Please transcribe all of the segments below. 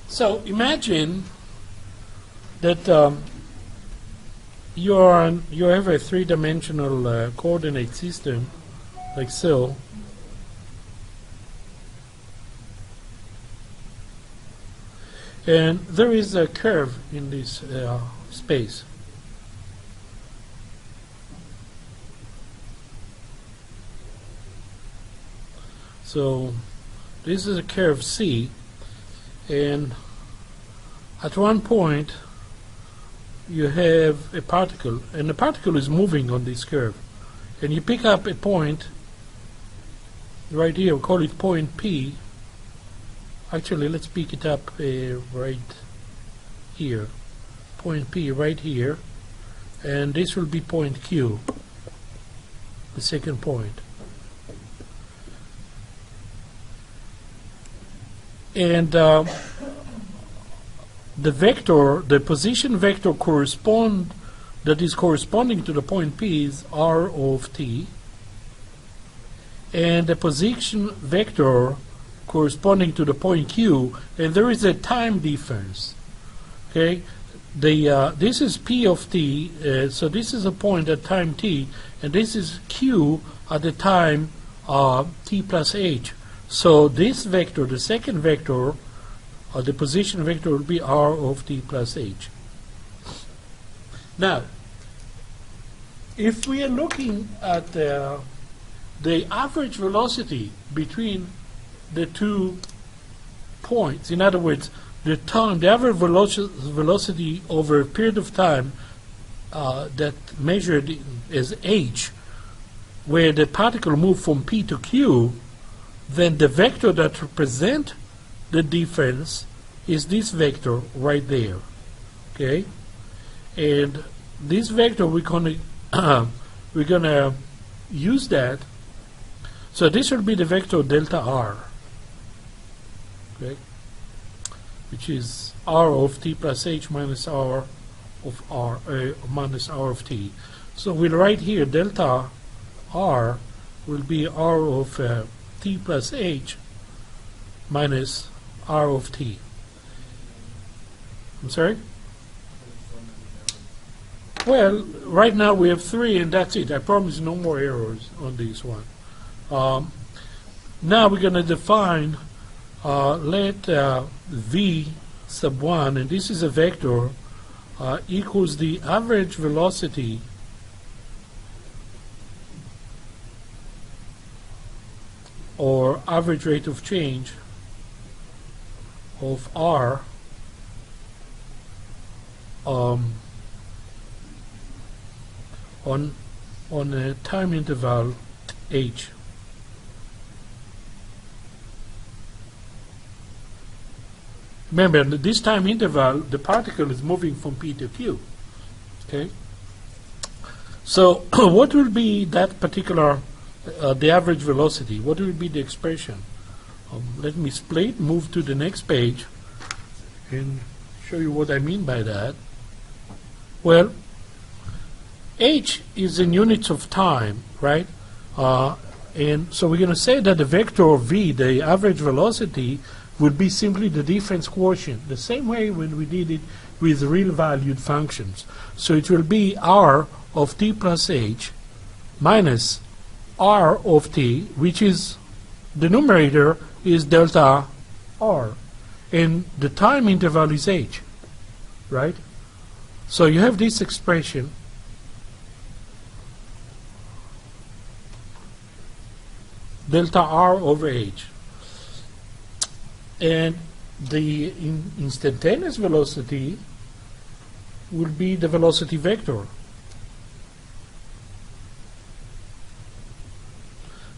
So imagine that you have a three-dimensional coordinate system like so. And there is a curve in this space. So this is a curve C, and at one point you have a particle, and the particle is moving on this curve, and you pick up a point right here. We call it point P. Actually, let's pick it up right here, point P right here, and this will be point Q, the second point. And the vector, the position vector that is corresponding to the point P is R of t, and the position vector corresponding to the point Q, and there is a time difference. Okay, this is P of t, so this is a point at time t, and this is Q at the time t plus h. So this vector, the second vector, the position vector, will be R of t plus h. Now, if we are looking at the average velocity between the 2 points, in other words, the average velocity over a period of time that measured as h, where the particle moved from P to Q, then the vector that represents the difference is this vector right there. Okay, and this vector we're gonna use that. So this will be the vector delta r. Okay, which is r of t plus h minus r of r minus r of t. So we'll write here delta r will be r of t plus h minus r of t. I'm sorry? Well, right now we have 3 and that's it. I promise no more errors on this one. Now we're going to define let v sub 1, and this is a vector, equals the average velocity or average rate of change of r on a time interval h. Remember, in this time interval, the particle is moving from P to Q. Okay. So, what will be that particular the average velocity? What will be the expression? Let me split, move to the next page, and show you what I mean by that. Well, h is in units of time, right? And so we're going to say that the vector v, the average velocity, would be simply the difference quotient, the same way when we did it with real valued functions. So it will be r of t plus h minus r of t, which is the numerator is delta r, and the time interval is h, right? So you have this expression delta r over h, and the instantaneous velocity will be the velocity vector.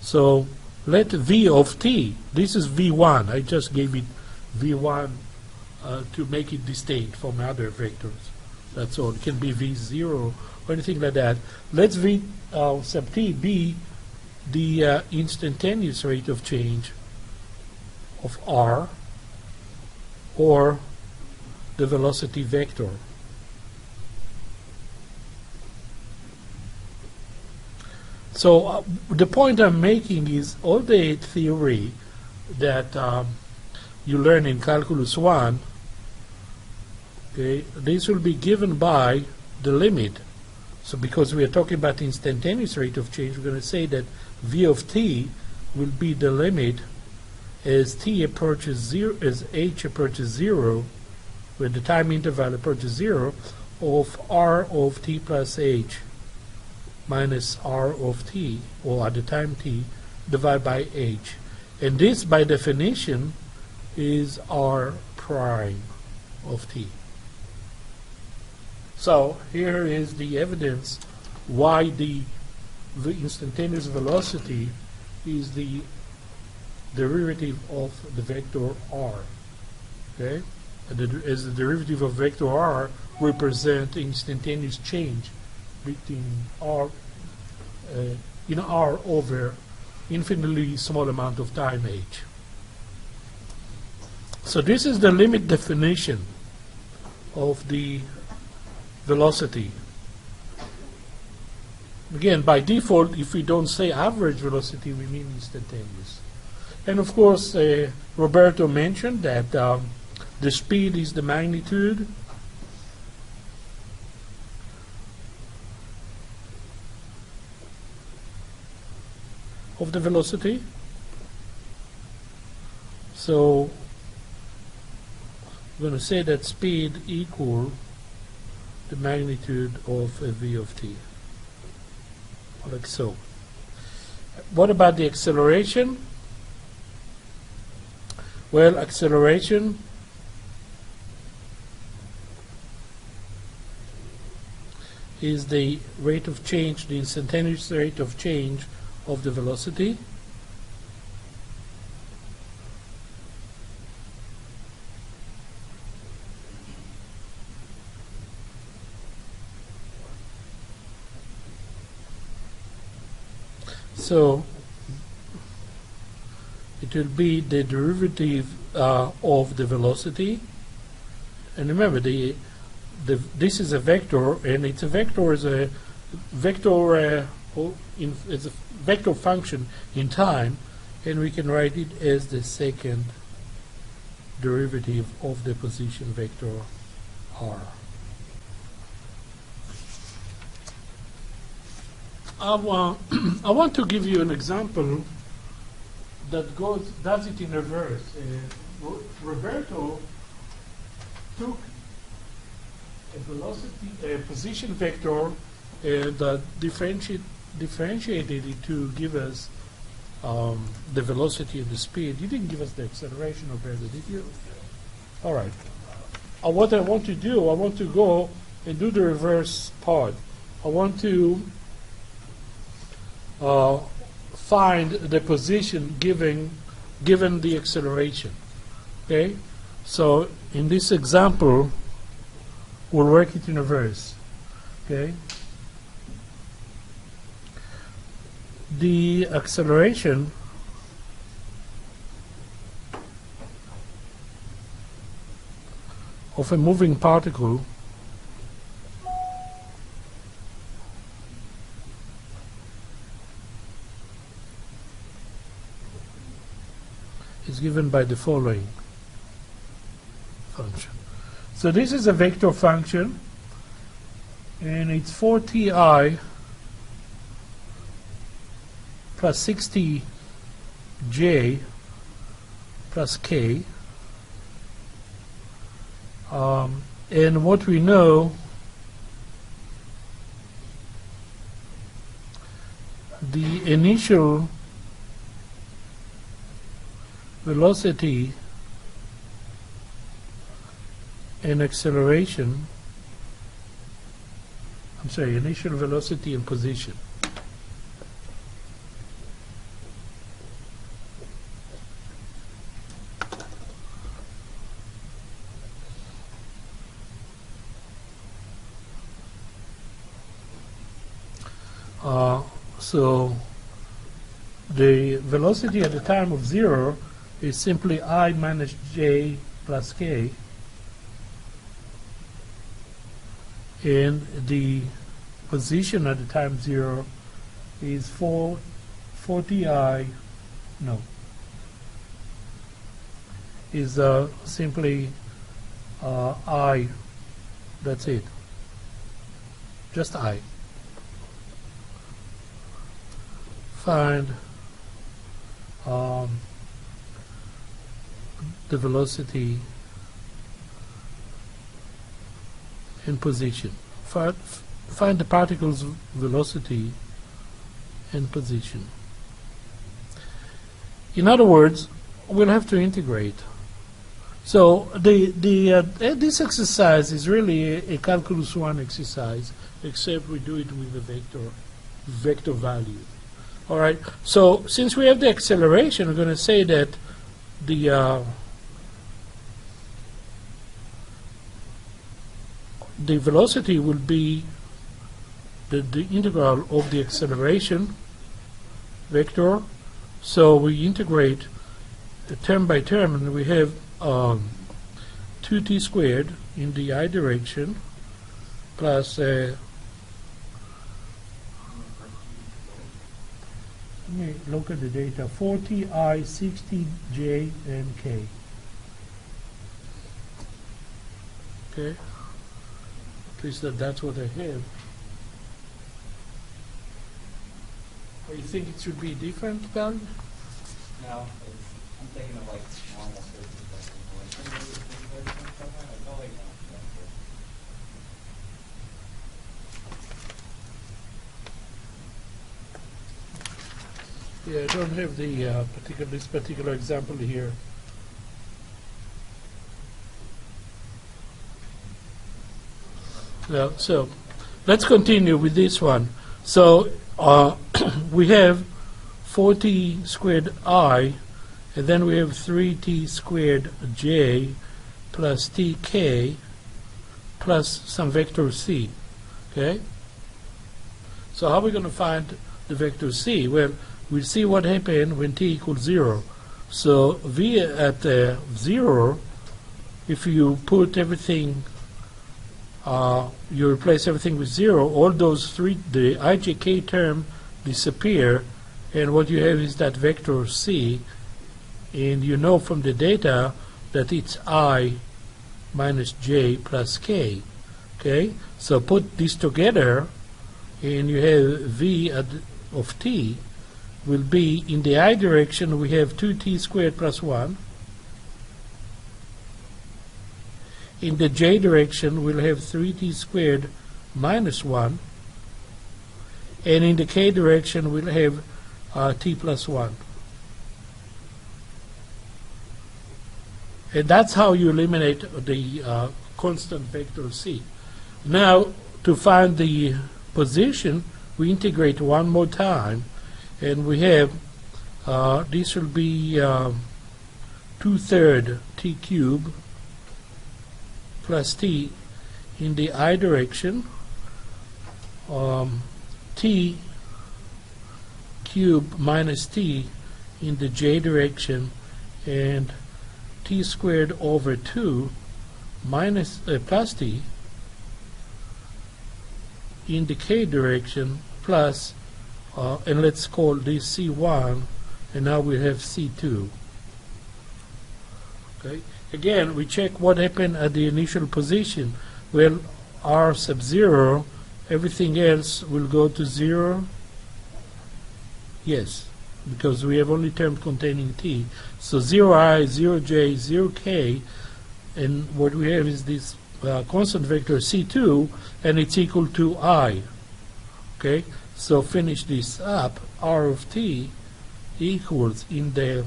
So let v of t, this is v1, I just gave it v1 to make it distinct from other vectors. That's all. It can be v0 or anything like that. Let v sub t be the instantaneous rate of change of r, or the velocity vector. So the point I'm making is all the theory that you learn in Calculus 1, okay, this will be given by the limit. So because we are talking about instantaneous rate of change, we're going to say that v of t will be the limit as t approaches 0, as h approaches 0, when the time interval approaches 0, of r of t plus h minus r of t, or at the time t, divided by h. And this, by definition, is r prime of t. So here is the evidence why the instantaneous velocity is the derivative of the vector r. Okay, as the derivative of vector r represent instantaneous change between r in r over infinitely small amount of time h. So this is the limit definition of the velocity. Again, by default, if we don't say average velocity, we mean instantaneous. And of course, Roberto mentioned that the speed is the magnitude of the velocity. So we're going to say that speed equal the magnitude of v of t, like so. What about the acceleration? Well, acceleration is the rate of change, the instantaneous rate of change of the velocity. So it will be the derivative of the velocity. And remember, this is a vector, and it's a vector is a vector it's a vector function in time, and we can write it as the second derivative of the position vector r. I want to give you an example that does it in reverse. Roberto took a velocity, a position vector, and differentiated it to give us the velocity and the speed. You didn't give us the acceleration, Roberto, did you? All right. What I want to do, I want to go and do the reverse part. I want to find the position given the acceleration. Okay, so in this example, we'll work it in reverse. Okay, the acceleration of a moving particle is given by the following function. So this is a vector function, and it's 4ti plus 60j plus k. And what we know, the initial velocity and acceleration, initial velocity and position. So the velocity at the time of 0 is simply I minus j plus k, and the position at the time 0 is 4ti, no, is simply I. That's it. Just I. Find the velocity and position. Find the particle's velocity and position. In other words, we'll have to integrate. So this exercise is really a calculus 1 exercise, except we do it with a vector value. All right. So since we have the acceleration, we're going to say that the velocity will be the integral of the acceleration vector. So we integrate term by term, and we have 2t squared in the I direction plus let me look at the data, 40i, 60j, and k. Okay, at least that's what I have. Or you think it should be different value? No, I'm thinking of like normal searches. Yeah, I don't have the this particular example here. So let's continue with this one. So we have 4t squared I, and then we have 3t squared j plus tk plus some vector c. Okay? So how are we going to find the vector c? Well, we'll see what happens when t equals 0. So v at 0, if you put everything, you replace everything with 0, all those the ijk term disappear, and what you have is that vector c, and you know from the data that it's I minus j plus k. Okay, so put this together, and you have v of t will be, in the I direction, we have 2t squared plus 1. In the j direction, we'll have 3t squared minus 1. And in the k direction, we'll have t plus 1. And that's how you eliminate the constant vector c. Now, to find the position, we integrate one more time, and we have this will be 2/3 t cubed plus t in the I direction, t cubed minus t in the j direction, and t squared over 2 minus plus t in the k direction, plus and let's call this C1, and now we have C2. Okay. Again, we check what happened at the initial position. Well, R sub 0, everything else will go to 0. Yes, because we have only term containing t. So 0i, 0j, 0k, and what we have is this constant vector C2, and it's equal to I. Okay, so finish this up. R of t equals, in the,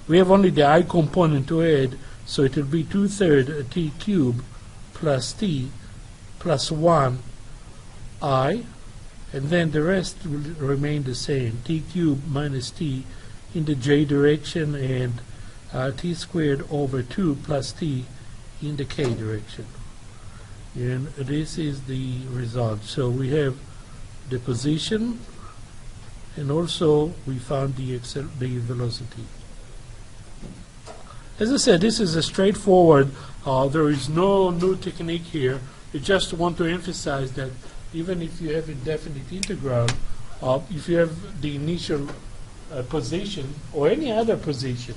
we have only the I component to add, so it will be 2/3 t cubed plus t plus 1 I, and then the rest will remain the same, t cubed minus t in the j direction, and t squared over 2 plus t in the k direction. And this is the result. So we have the position, and also we found the velocity. As I said, this is a straightforward, there is no new technique here. I just want to emphasize that even if you have indefinite integral, if you have the initial position or any other position,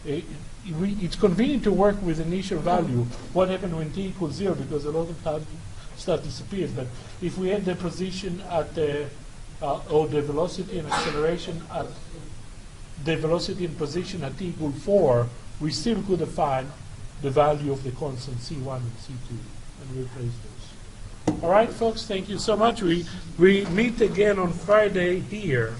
it's convenient to work with initial value. What happened when t equals 0? Because a lot of time stuff disappears. But if we had the position at the, or the velocity and acceleration at the velocity and position at t equal 4, we still could have found the value of the constant C1 and C2 and replace those. All right, folks, thank you so much. We meet again on Friday here.